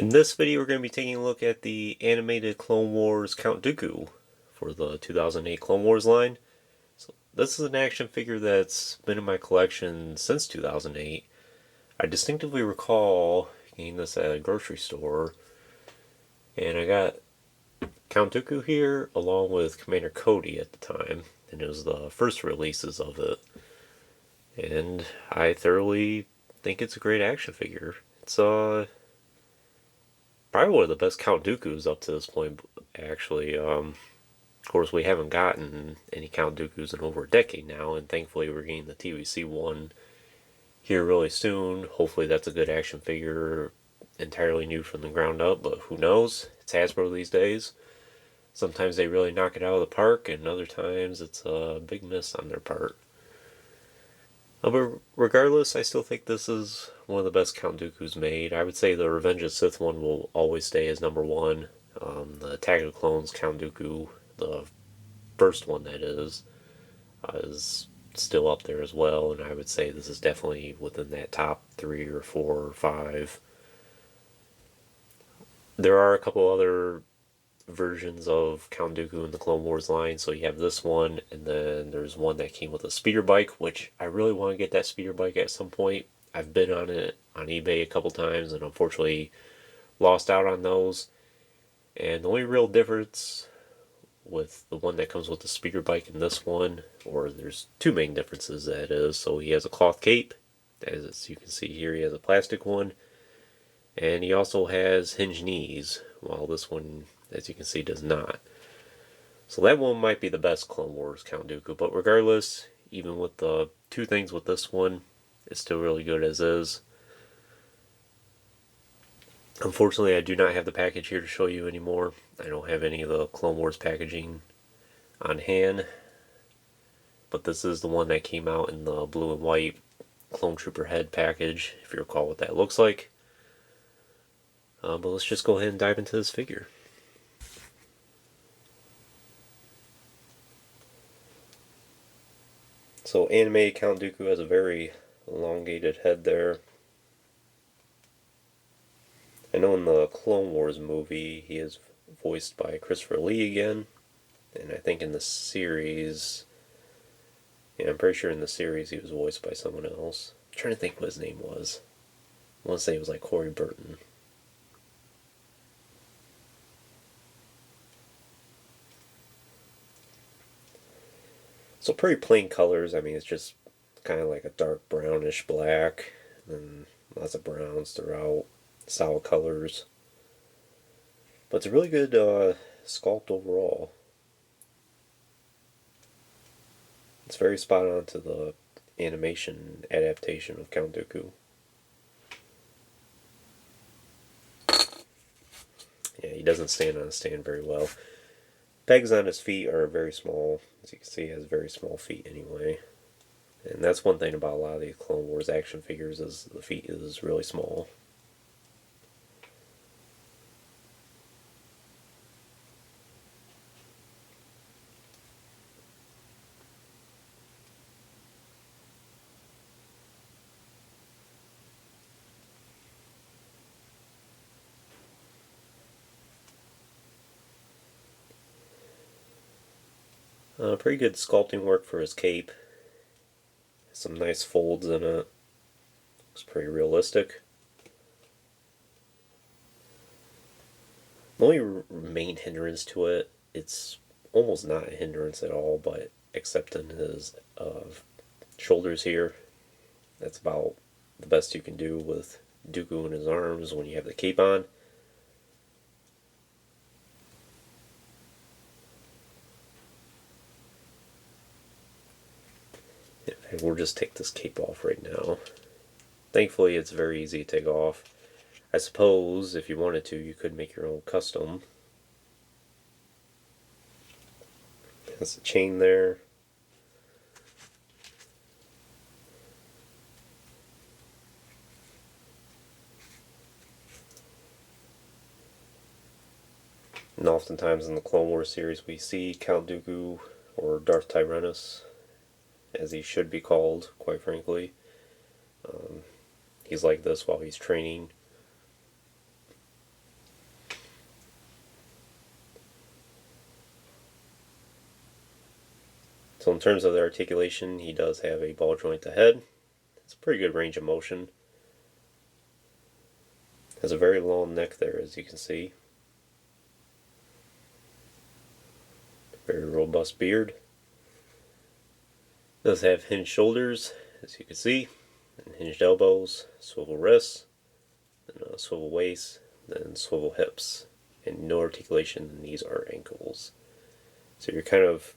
In this video, we're going to be taking a look at the animated Clone Wars Count Dooku for the 2008 Clone Wars line. So this is an action figure that's been in my collection since 2008. I distinctively recall getting this at a grocery store, and I got Count Dooku here along with Commander Cody at the time, and it was the first releases of it. And I thoroughly think it's a great action figure. It's probably one of the best Count Dooku's up to this point, actually. Of course, we haven't gotten any Count Dooku's in over a decade now, and thankfully we're getting the TVC one here really soon. Hopefully that's a good action figure, entirely new from the ground up, but who knows? It's Hasbro these days. Sometimes they really knock it out of the park, and other times it's a big miss on their part. But regardless, I still think this is one of the best Count Dooku's made. I would say the Revenge of the Sith one will always stay as number one. The Attack of the Clones Count Dooku, the first one that is still up there as well, and I would say this is definitely within that top 3 or 4 or 5. There are a couple other versions of Count Dooku in the Clone Wars line. So you have this one, and then there's one that came with a speeder bike, which I really want to get that speeder bike at some point. I've been on it on eBay a couple times and unfortunately lost out on those. And the only real difference with the one that comes with the speeder bike and this one, or there's two main differences that is. So he has a cloth cape, as you can see here, he has a plastic one, and he also has hinged knees, while this one, as you can see, does not. So that one might be the best Clone Wars Count Dooku, but regardless, even with the two things with this one, it's still really good as is. Unfortunately, I do not have the package here to show you anymore. I don't have any of the Clone Wars packaging on hand, but this is the one that came out in the blue and white Clone Trooper head package, if you recall what that looks like. But let's just go ahead and dive into this figure. So animated Count Dooku has a very elongated head there. I know in the Clone Wars movie he is voiced by Christopher Lee again, and I think in the series, yeah, I'm pretty sure in the series he was voiced by someone else. I'm trying to think what his name was. I want to say it was like Corey Burton. So pretty plain colors. I mean, it's just kind of like a dark brownish black, and lots of browns throughout. Solid colors. But it's a really good sculpt overall. It's very spot on to the animation adaptation of Count Dooku. Yeah, he doesn't stand on a stand very well. Pegs on his feet are very small. As you can see, he has very small feet anyway. And that's one thing about a lot of these Clone Wars action figures is the feet is really small. Pretty good sculpting work for his cape. Some nice folds in it. Looks pretty realistic. The only main hindrance to it, it's almost not a hindrance at all, but except in his shoulders here. That's about the best you can do with Dooku in his arms when you have the cape on. And we'll just take this cape off right now. Thankfully, it's very easy to take off. I suppose if you wanted to, you could make your own custom. There's a chain there. And oftentimes in the Clone Wars series, we see Count Dooku, or Darth Tyrannus, as he should be called, quite frankly. He's like this while he's training. So in terms of the articulation, he does have a ball joint ahead. It's a pretty good range of motion. Has a very long neck there, as you can see. Very robust beard. Does have hinged shoulders, as you can see, and hinged elbows, swivel wrists, and a swivel waist, then swivel hips, and no articulation in knees or ankles. So you're kind of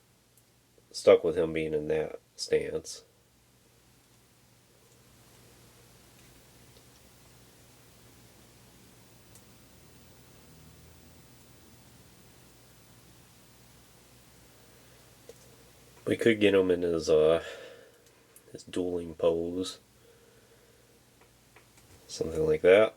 stuck with him being in that stance. We could get him in his dueling pose. Something like that.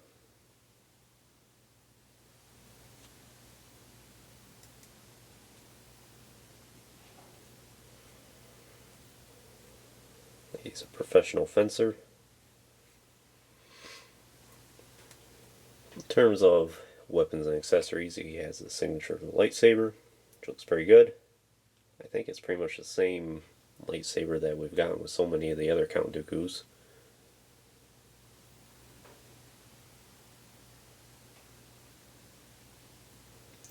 He's a professional fencer. In terms of weapons and accessories, he has the signature of the lightsaber, which looks pretty good. I think it's pretty much the same lightsaber that we've gotten with so many of the other Count Dooku's.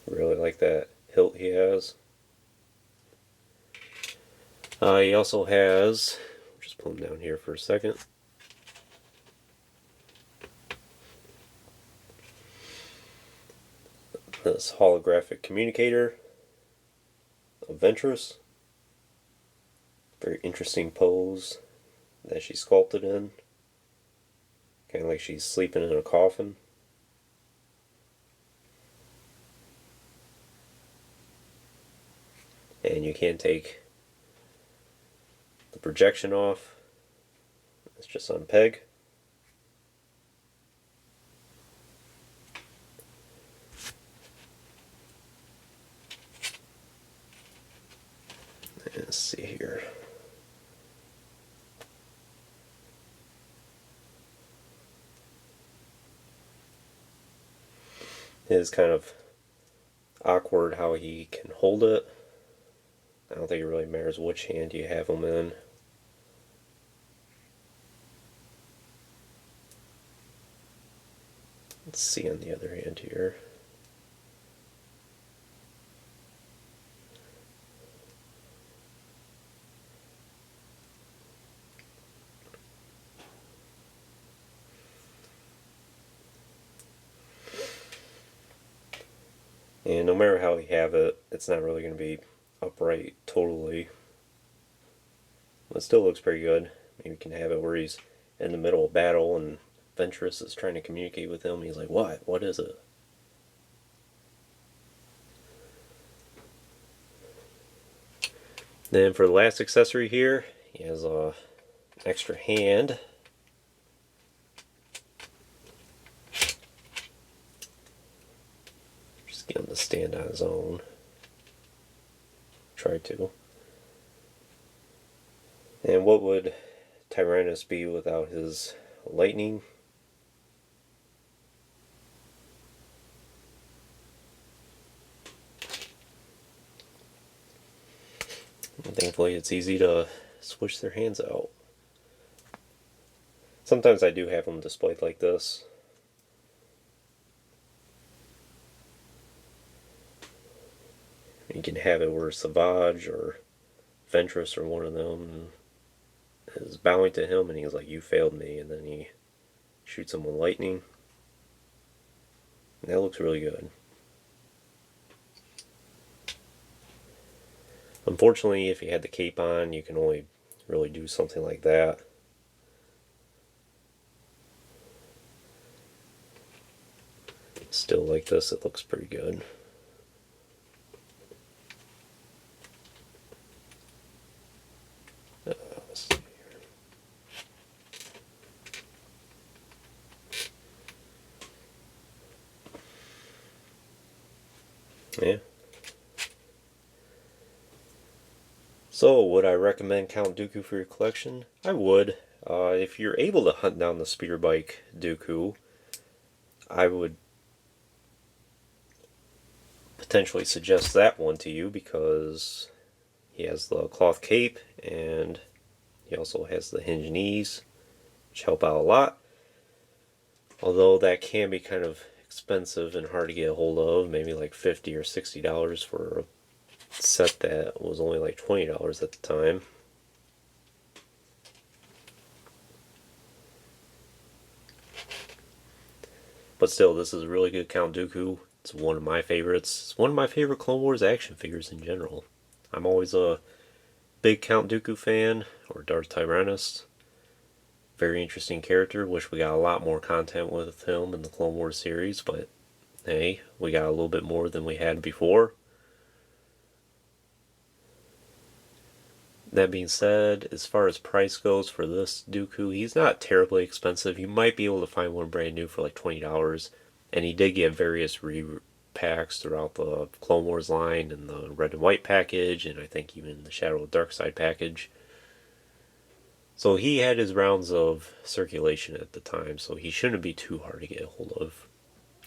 Really like that hilt he has. He also has, just pull him down here for a second. This holographic communicator of Ventress. Very interesting pose that she sculpted in. Kind of like she's sleeping in a coffin. And you can't take the projection off. It's just on peg. Let's see here. It is kind of awkward how he can hold it. I don't think it really matters which hand you have him in. Let's see on the other hand here. And no matter how you have it, it's not really going to be upright totally. But it still looks pretty good. Maybe you can have it where he's in the middle of battle and Ventress is trying to communicate with him. He's like, what? What is it? Then for the last accessory here, he has an extra hand. Just get him to stand on his own. Try to. And what would Tyrannus be without his lightning? And thankfully it's easy to switch their hands out. Sometimes I do have them displayed like this. You can have it where Savage or Ventress or one of them is bowing to him and he's like, you failed me, and then he shoots him with lightning. And that looks really good. Unfortunately, if you had the cape on, you can only really do something like that. Still like this, it looks pretty good. Let's see here. Yeah. So, would I recommend Count Dooku for your collection? I would. If you're able to hunt down the speeder bike Dooku, I would potentially suggest that one to you because He has the cloth cape, and he also has the hinged knees, which help out a lot. Although that can be kind of expensive and hard to get a hold of, maybe like $50 or $60 for a set that was only like $20 at the time. But still, this is a really good Count Dooku. It's one of my favorites. It's one of my favorite Clone Wars action figures in general. I'm always a big Count Dooku fan, or Darth Tyrannus. Very interesting character. Wish we got a lot more content with him in the Clone Wars series, but hey, we got a little bit more than we had before. That being said, as far as price goes for this Dooku, he's not terribly expensive. You might be able to find one brand new for like $20. And he did get various repacks throughout the Clone Wars line and the red and white package, and I think even the Shadow of the Dark Side package. So he had his rounds of circulation at the time, so he shouldn't be too hard to get a hold of.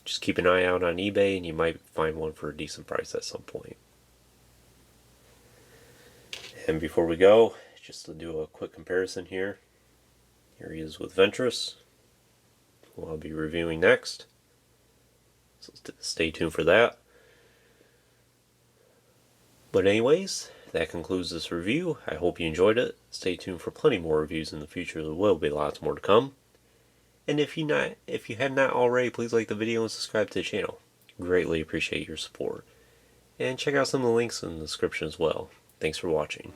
Just keep an eye out on eBay and you might find one for a decent price at some point. And before we go, just to do a quick comparison here. Here he is with Ventress, who I'll be reviewing next. So stay tuned for that. But anyways, that concludes this review. I hope you enjoyed it. Stay tuned for plenty more reviews in the future. There will be lots more to come. And if you have not already, please like the video and subscribe to the channel. Greatly appreciate your support. And check out some of the links in the description as well. Thanks for watching.